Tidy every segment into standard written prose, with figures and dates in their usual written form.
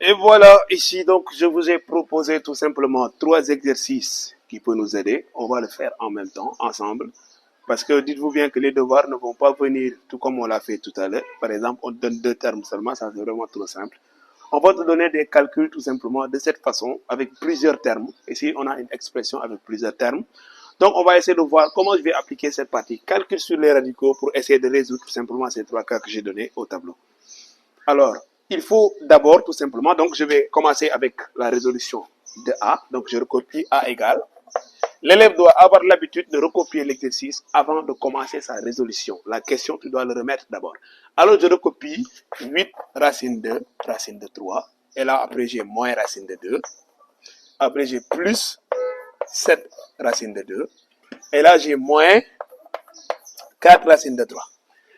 Et voilà, ici, donc, je vous ai proposé tout simplement 3 exercices qui peuvent nous aider. On va le faire en même temps, ensemble. Parce que dites-vous bien que les devoirs ne vont pas venir tout comme on l'a fait tout à l'heure. Par exemple, on te donne 2 termes seulement, ça c'est vraiment trop simple. On va te donner des calculs tout simplement de cette façon, avec plusieurs termes. Ici, on a une expression avec plusieurs termes. Donc, on va essayer de voir comment je vais appliquer cette partie calcul sur les radicaux pour essayer de résoudre tout simplement ces 3 cas que j'ai donnés au tableau. Alors, il faut d'abord tout simplement, donc je vais commencer avec la résolution de A. Donc, je recopie A égale. L'élève doit avoir l'habitude de recopier l'exercice avant de commencer sa résolution. La question, tu dois le remettre d'abord. Alors, je recopie 8 racine de 3. Et là, après, j'ai moins racine de 2. Après, j'ai plus 7 racine de 2. Et là, j'ai moins 4 racines de 3.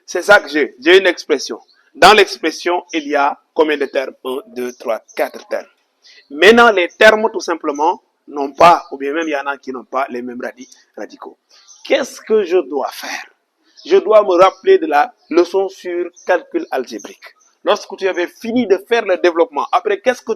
C'est ça que j'ai. J'ai une expression. Dans l'expression, il y a combien de termes? 1, 2, 3, 4 termes. Maintenant, les termes, tout simplement, n'ont pas, ou bien même il y en a qui n'ont pas les mêmes radicaux. Qu'est-ce que je dois faire? Je dois me rappeler de la leçon sur calcul algébrique. Lorsque tu avais fini de faire le développement, après, qu'est-ce que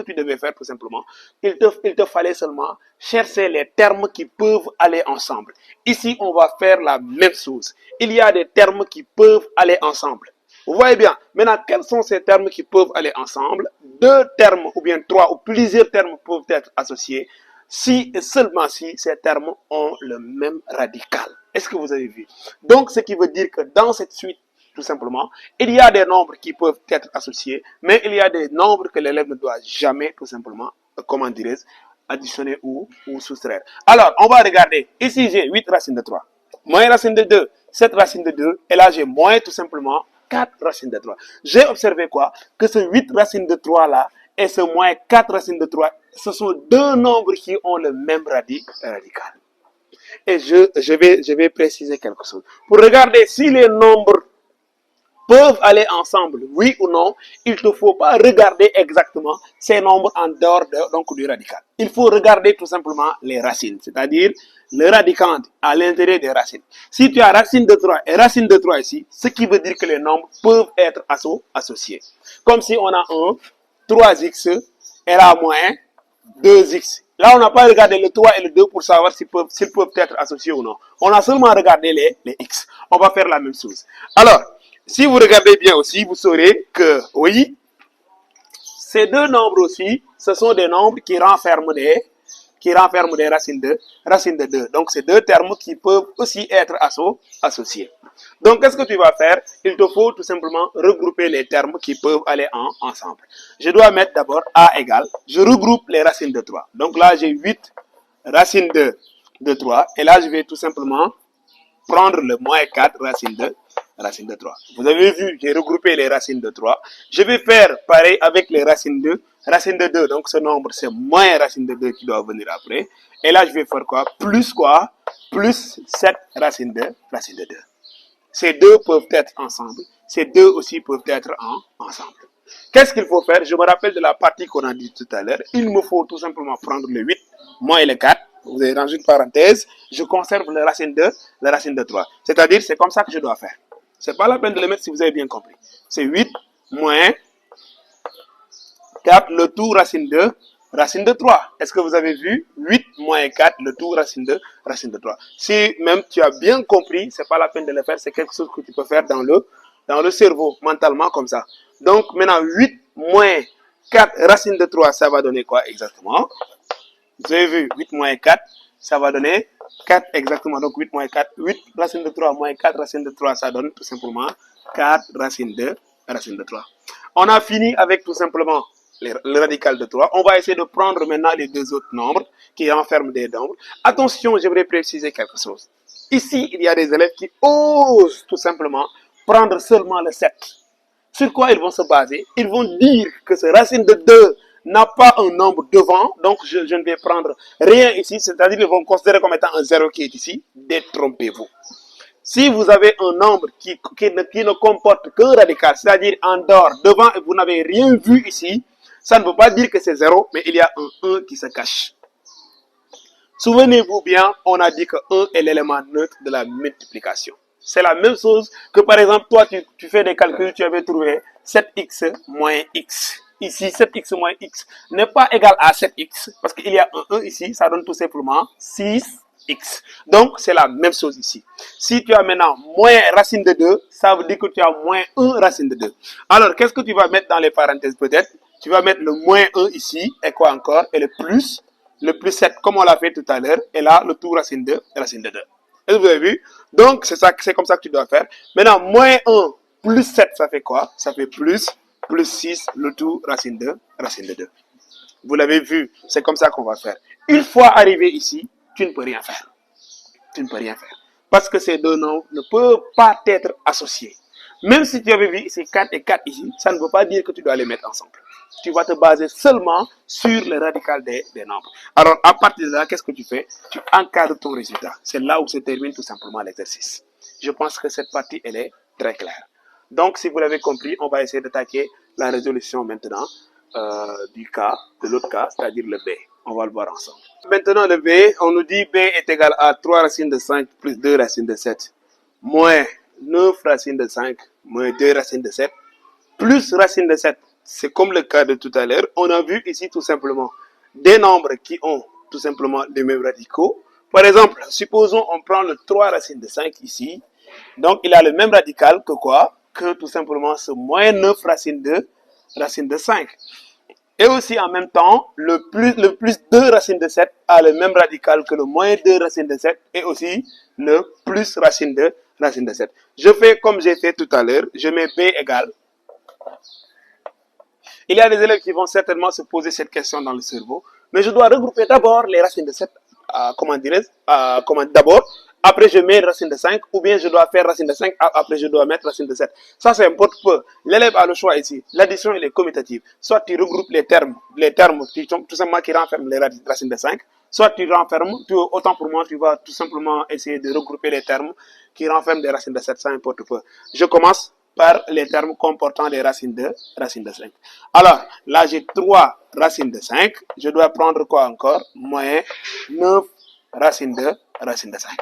tu devais faire tout simplement? Il te fallait seulement chercher les termes qui peuvent aller ensemble. Ici, on va faire la même chose. Il y a des termes qui peuvent aller ensemble. Vous voyez bien. Maintenant, quels sont ces termes qui peuvent aller ensemble? 2 termes ou bien 3 ou plusieurs termes peuvent être associés si et seulement si ces termes ont le même radical. Est-ce que vous avez vu? Donc, ce qui veut dire que dans cette suite, tout simplement, il y a des nombres qui peuvent être associés, mais il y a des nombres que l'élève ne doit jamais, tout simplement, comment dirais-je, additionner ou soustraire. Alors, on va regarder. Ici, j'ai 8 racines de 3. Moins racine de 2, 7 racines de 2. Et là, j'ai moins, tout simplement, 4 racines de 3. J'ai observé quoi? Que ce 8 racines de 3 là et ce moins 4 racines de 3, ce sont 2 nombres qui ont le même radical. Et je vais préciser quelque chose. Pour regarder si les nombres peuvent aller ensemble, oui ou non, il ne te faut pas regarder exactement ces nombres en dehors du radical. Il faut regarder tout simplement les racines, c'est-à-dire le radicand à l'intérieur des racines. Si tu as racine de 3 et racine de 3 ici, ce qui veut dire que les nombres peuvent être associés. Comme si on a 3x et là moins 2x. Là, on n'a pas regardé le 3 et le 2 pour savoir s'ils peuvent être associés ou non. On a seulement regardé les x. On va faire la même chose. Alors, si vous regardez bien aussi, vous saurez que, oui, ces 2 nombres aussi, ce sont des nombres qui renferment des racines de 2. Donc, c'est 2 termes qui peuvent aussi être associés. Donc, qu'est-ce que tu vas faire? Il te faut tout simplement regrouper les termes qui peuvent aller ensemble. Je dois mettre d'abord A égale. Je regroupe les racines de 3. Donc là, j'ai 8 racines de 3. Et là, je vais tout simplement prendre le moins 4 racines de 3. Vous avez vu, j'ai regroupé les racines de 3. Je vais faire pareil avec les racines de 2. Donc, ce nombre, c'est moins racine de 2 qui doit venir après. Et là, je vais faire quoi? Plus 7 racines de 2. Ces 2 peuvent être ensemble. Ces 2 aussi peuvent être ensemble. Qu'est-ce qu'il faut faire? Je me rappelle de la partie qu'on a dit tout à l'heure. Il me faut tout simplement prendre le 8 moins le 4. Vous avez rangé une parenthèse. Je conserve la racine de 3. C'est-à-dire, c'est comme ça que je dois faire. C'est pas la peine de le mettre si vous avez bien compris. C'est 8 moins 4, le tout racine de 3. Est-ce que vous avez vu? 8 moins 4, le tout racine de 3. Si même tu as bien compris, c'est pas la peine de le faire. C'est quelque chose que tu peux faire dans le cerveau, mentalement, comme ça. Donc, maintenant, 8 moins 4 racine de 3, ça va donner quoi exactement? Vous avez vu, 8 moins 4, ça va donner 4 exactement. Donc 8 moins 4, 8 racine de 3 moins 4 racine de 3, ça donne tout simplement 4 racine de 3. On a fini avec tout simplement le radical de 3. On va essayer de prendre maintenant les 2 autres nombres qui renferment des nombres. Attention, j'aimerais préciser quelque chose. Ici, il y a des élèves qui osent tout simplement prendre seulement le 7. Sur quoi ils vont se baser? Ils vont dire que ce racine de 2 n'a pas un nombre devant, donc je ne vais prendre rien ici, c'est-à-dire qu'ils vont considérer comme étant un 0 qui est ici. Détrompez-vous. Si vous avez un nombre qui ne comporte qu'un radical, c'est-à-dire en dehors, devant, et vous n'avez rien vu ici, ça ne veut pas dire que c'est 0, mais il y a un 1 qui se cache. Souvenez-vous bien, on a dit que 1 est l'élément neutre de la multiplication. C'est la même chose que par exemple, toi, tu fais des calculs, tu avais trouvé 7x moins x. ici 7x moins x n'est pas égal à 7x, parce qu'il y a un 1 ici, ça donne tout simplement 6x. Donc, c'est la même chose ici. Si tu as maintenant moins racine de 2, ça veut dire que tu as moins 1 racine de 2. Alors, qu'est-ce que tu vas mettre dans les parenthèses peut-être? Tu vas mettre le moins 1 ici, et quoi encore? Et le plus 7, comme on l'a fait tout à l'heure, et là, le tout racine de 2. Est-ce que vous avez vu? Donc, c'est comme ça que tu dois faire. Maintenant, moins 1 plus 7, ça fait quoi? Ça fait plus 6, le tout racine de 2. Vous l'avez vu, c'est comme ça qu'on va faire. Une fois arrivé ici, tu ne peux rien faire. Tu ne peux rien faire. Parce que ces deux nombres ne peuvent pas être associés. Même si tu avais vu ici 4 et 4 ici, ça ne veut pas dire que tu dois les mettre ensemble. Tu vas te baser seulement sur le radical des nombres. Alors, à partir de là, qu'est-ce que tu fais? Tu encadres ton résultat. C'est là où se termine tout simplement l'exercice. Je pense que cette partie, elle est très claire. Donc, si vous l'avez compris, on va essayer d'attaquer la résolution maintenant de l'autre cas, c'est-à-dire le B. On va le voir ensemble. Maintenant, le B, on nous dit B est égal à 3 racines de 5 plus 2 racines de 7, moins 9 racines de 5, moins 2 racines de 7, plus racine de 7. C'est comme le cas de tout à l'heure. On a vu ici tout simplement des nombres qui ont tout simplement les mêmes radicaux. Par exemple, supposons on prend le 3 racine de 5 ici. Donc, il a le même radical que quoi? Que tout simplement ce moins 9 racine de 5. Et aussi en même temps, le plus 2 racine de 7 a le même radical que le moins 2 racine de 7 et aussi le plus racine de 7. Je fais comme j'ai fait tout à l'heure. Je mets B égale. Il y a des élèves qui vont certainement se poser cette question dans le cerveau, mais je dois regrouper d'abord les racines de 7, d'abord, après je mets racine de 5, ou bien je dois faire racine de 5, après je dois mettre racine de 7. Ça, ça importe peu. L'élève a le choix ici. L'addition, elle est commutative. Soit tu regroupes les termes tout simplement qui renferment les racines de 5, soit tu renfermes, autant pour moi, tu vas tout simplement essayer de regrouper les termes qui renferment des racines de 7, ça importe peu. Je commence par les termes comportant des racines de 5. Alors, là, j'ai 3 racines de 5. Je dois prendre quoi encore? Moins 9 racines de 5.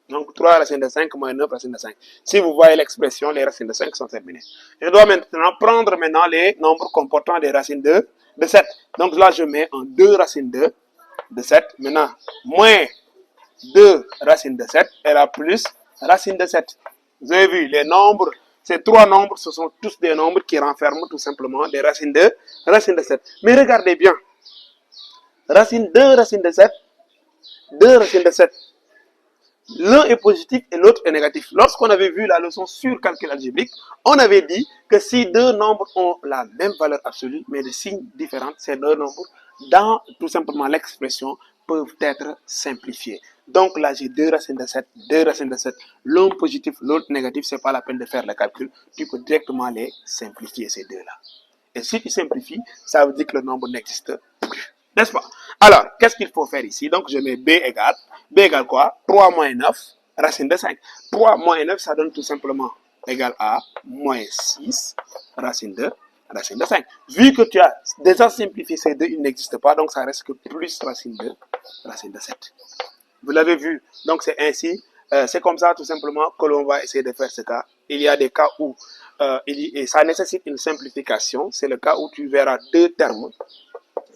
Donc, 3 racines de 5 moins 9 racines de 5. Si vous voyez l'expression, les racines de 5 sont terminées. Je dois maintenant prendre les nombres comportant des racines de 7. Donc là, je mets en 2 racines de 7. Maintenant, moins 2 racines de 7 et la plus racine de 7. Vous avez vu, les nombres, ces 3 nombres, ce sont tous des nombres qui renferment tout simplement des racines de 7. Mais regardez bien. Racine 2 racine de 7, 2 racines de 7. L'un est positif et l'autre est négatif. Lorsqu'on avait vu la leçon sur calcul algébrique, on avait dit que si deux nombres ont la même valeur absolue, mais de signes différents, ces deux nombres, dans tout simplement l'expression, peuvent être simplifiés. Donc là, j'ai 2 racines de 7, 2 racines de 7. L'un positif, l'autre négatif, c'est pas la peine de faire le calcul. Tu peux directement les simplifier, ces deux-là. Et si tu simplifies, ça veut dire que le nombre n'existe plus. N'est-ce pas? Alors, qu'est-ce qu'il faut faire ici? Donc, je mets B égale quoi? 3 moins 9, racine de 5. 3 moins 9, ça donne tout simplement égal à moins 6, racine de 5. Vu que tu as déjà simplifié ces deux, il n'existe pas, donc ça reste que plus racine de 7. Vous l'avez vu, donc c'est ainsi, c'est comme ça tout simplement que l'on va essayer de faire ce cas. Il y a des cas où et ça nécessite une simplification, c'est le cas où tu verras deux termes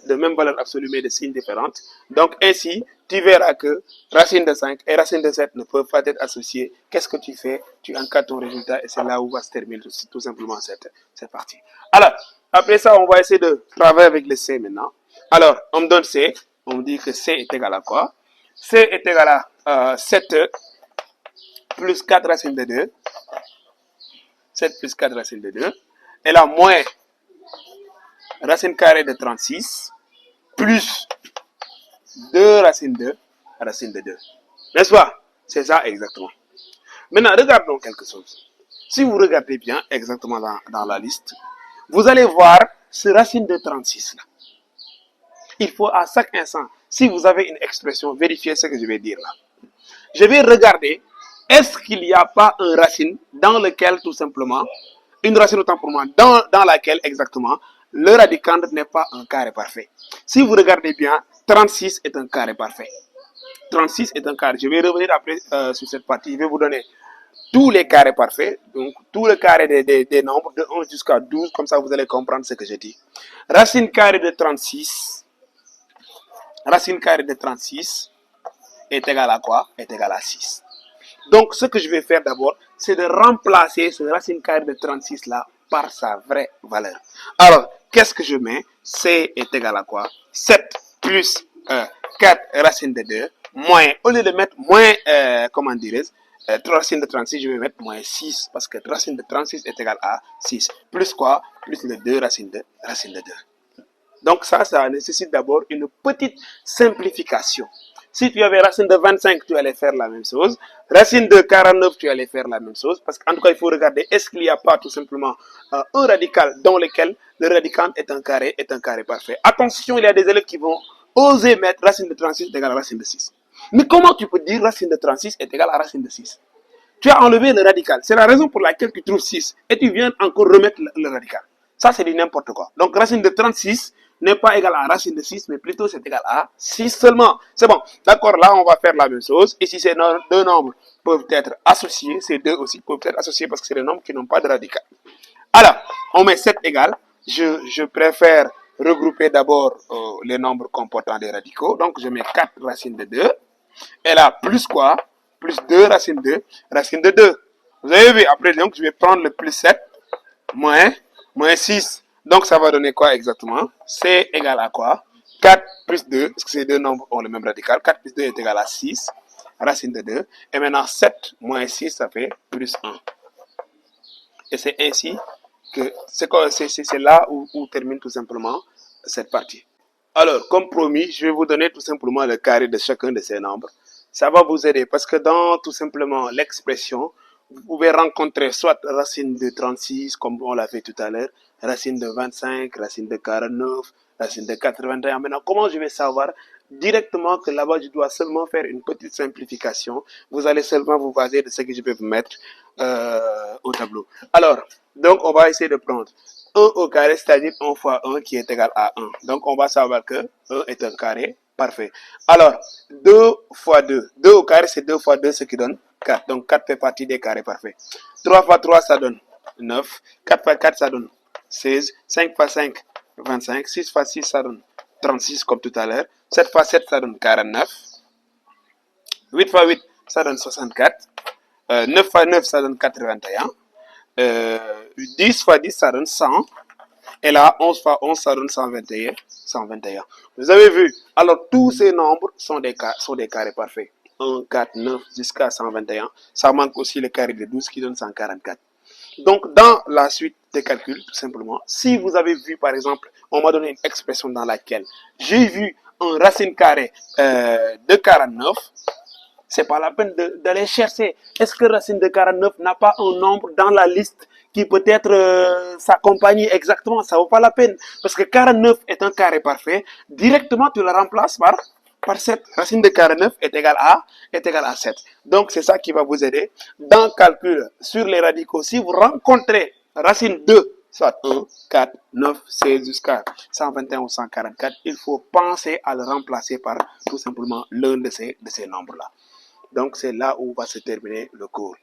de même valeur absolue mais de signes différentes. Donc ainsi, tu verras que racine de 5 et racine de 7 ne peuvent pas être associées. Qu'est-ce que tu fais? Tu encadres ton résultat et c'est là où va se terminer tout simplement cette partie. Alors, après ça, on va essayer de travailler avec le C maintenant. Alors, on me donne C, on me dit que C est égal à quoi? C est égal à 7 plus 4 racine de 2. 7 plus 4 racine de 2. Et là, moins racine carrée de 36 plus 2 racine de 2. N'est-ce pas? C'est ça exactement. Maintenant, regardons quelque chose. Si vous regardez bien exactement dans la liste, vous allez voir ce racine de 36 là. Il faut à chaque instant, si vous avez une expression, vérifier ce que je vais dire là. Je vais regarder, est-ce qu'il n'y a pas une racine dans lequel tout simplement, une racine autant pour moi, dans laquelle exactement, le radicand n'est pas un carré parfait. Si vous regardez bien, 36 est un carré parfait. 36 est un carré. Je vais revenir après sur cette partie. Je vais vous donner tous les carrés parfaits, donc tout le carré des nombres de 1 jusqu'à 12, comme ça vous allez comprendre ce que je dis. Racine carrée de 36, racine carrée de 36 est égale à quoi? Est égale à 6. Donc ce que je vais faire d'abord, c'est de remplacer ce racine carrée de 36 là par sa vraie valeur. Alors, qu'est-ce que je mets? C est égal à quoi? 7 plus 4 racine de 2, moins, au lieu de mettre moins, comment dirais-je, 3 racines de 36, je vais mettre moins 6, parce que racine de 36 est égal à 6. Plus quoi? Plus le 2 racine de 2. Donc ça nécessite d'abord une petite simplification. Si tu avais racine de 25, tu allais faire la même chose. Racine de 49, tu allais faire la même chose. Parce qu'en tout cas, il faut regarder, est-ce qu'il n'y a pas tout simplement un radical dans lequel le radicand est un carré parfait. Attention, il y a des élèves qui vont oser mettre racine de 36 est égal à racine de 6. Mais comment tu peux dire racine de 36 est égal à racine de 6? Tu as enlevé le radical. C'est la raison pour laquelle tu trouves 6. Et tu viens encore remettre le radical. Ça, c'est du n'importe quoi. Donc, racine de 36 n'est pas égal à racine de 6, mais plutôt c'est égal à 6 seulement. C'est bon. D'accord, là, on va faire la même chose. Ici, ces deux nombres peuvent être associés. Ces deux aussi peuvent être associés parce que c'est des nombres qui n'ont pas de radical. Alors, on met 7 égale. Je préfère regrouper d'abord les nombres comportant des radicaux. Donc, je mets 4 racines de 2. Et là, plus quoi? Plus 2 racine de 2. Vous avez vu, après, donc, je vais prendre le plus 7, moins 6. Donc, ça va donner quoi exactement? C'est égal à quoi? 4 plus 2, parce que ces deux nombres ont le même radical. 4 plus 2 est égal à 6, racine de 2. Et maintenant, 7 moins 6, ça fait plus 1. Et c'est ainsi que c'est là où termine tout simplement cette partie. Alors, comme promis, je vais vous donner tout simplement le carré de chacun de ces nombres. Ça va vous aider parce que dans tout simplement l'expression, vous pouvez rencontrer soit racine de 36, comme on l'a fait tout à l'heure, racine de 25, racine de 49, racine de 81. Maintenant, comment je vais savoir directement que là-bas, je dois seulement faire une petite simplification? Vous allez seulement vous baser de ce que je vais vous mettre au tableau. Alors, donc, on va essayer de prendre 1 au carré, c'est-à-dire 1 fois 1 qui est égal à 1. Donc, on va savoir que 1 est un carré parfait. Alors, 2 fois 2. 2 au carré, c'est 2 fois 2, ce qui donne 4. Donc, 4 fait partie des carrés parfaits. 3 fois 3, ça donne 9. 4 fois 4, ça donne 16. 5 fois 5, 25. 6 fois 6, ça donne 36, comme tout à l'heure. 7 fois 7, ça donne 49. 8 fois 8, ça donne 64. 9 fois 9, ça donne 81. 10 fois 10, ça donne 100. Et là, 11 fois 11, ça donne 121. 121. Vous avez vu? Alors, tous ces nombres sont des carrés parfaits. 1, 4, 9, jusqu'à 121. Ça manque aussi le carré de 12 qui donne 144. Donc, dans la suite des calculs, tout simplement, si vous avez vu, par exemple, on m'a donné une expression dans laquelle j'ai vu un racine carrée de 49, c'est pas la peine d'aller chercher. Est-ce que racine de 49 n'a pas un nombre dans la liste qui peut-être s'accompagne exactement? Ça vaut pas la peine. Parce que 49 est un carré parfait. Directement, tu le remplaces par 7. Racine de 49 est égale à 7. Donc, c'est ça qui va vous aider. Dans le calcul sur les radicaux, si vous rencontrez racine 2, soit 1, 4, 9, 16 jusqu'à 121 ou 144, il faut penser à le remplacer par tout simplement l'un de ces nombres-là. Donc, c'est là où va se terminer le cours.